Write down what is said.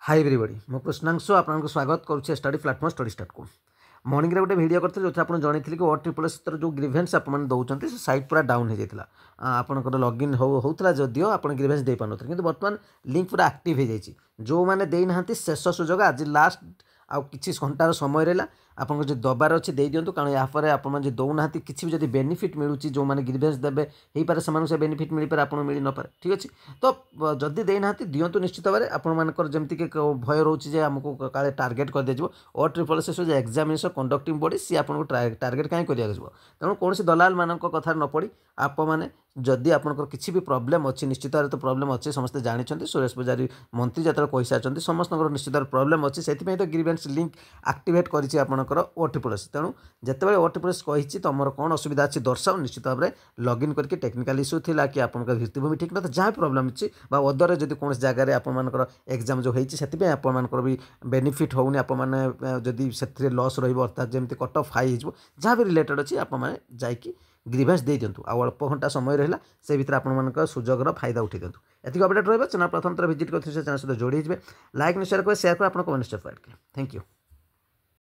Hi everybody मो कृष्णांशु आपको स्वागत करुच्छे स्टडी प्लाटफॉर्म स्टडी स्टार्ट को मॉर्निंग रे गोटे वीडियो करते जो आपको जन कि OTRSS जो ग्रीभेन्स आपने दौरान से साइट पूरा डाउन हो जाता आपंकर लॉगिन होता जदिव आप ग्रीभेन्स दे पारे कि बर्तमान लिंक पूरा एक्टिव हो जाए जो मैंने देना शेष सुजोग आज लास्ट आउ कि घंटार समय रहा आपको जो दबार अच्छे दे दिंतु कारण यापर आप दौना किसी भी जब बेनिफिट मिलूँ जो मैंने ग्रीभेन्स देवे हो पारे से बेनिफिट मिल पारे आपको मिल नपे ठीक अच्छे तो जदि देना दिंतु निश्चित भाव में आपर जमीक भय रोचे आमको काले टार्गेट कर दिया OTRSS जो एग्जामिनेशन कंडक्टिंग बॉडी सी आपको टार्गेट कहीं कर तेणु कौन दलाल मान कथार न पड़ी आप मैंने जदि आपंकर किसी भी प्रोब्लेम अच्छी निश्चित भाव तो प्रोब्लेम अच्छे समस्ते जानते सुरेश पूजारी मंत्री जो कही सारी समस्त निश्चित भाव प्रोब्लेम अच्छी से तो ग्रीभेन्स लिंक एक्टिवेट कर OTRSS तेणु जिते OTRSS कही तुम कौन असुविधा अच्छी दर्शाओ निश्चित भाव में लॉगिन करके टेक्निकल इश्यू थी कि आप भित्तिभूमि ठीक ना जहाँ प्रोब्लेम अच्छी अदर जब कौन जगह आपर एग्जाम जो होती आपर भी बेनिफिट होनी आपदी से लॉस रही जमी कट ऑफ हाई हो जहाँ भी रिलेटेड अच्छी आप जाकि ग्रीभेन्स दे दिंतु आ अल्प घंटा समय रहा से भितर आप सुजोगर फायदा उठे दिंतु एतिक अपडेट रहा चैनल प्रथम थर विजिट करते चैनल सहित जोड़ी लाइक शेयर करें शेयर कर आप कमेंट थैंक यू।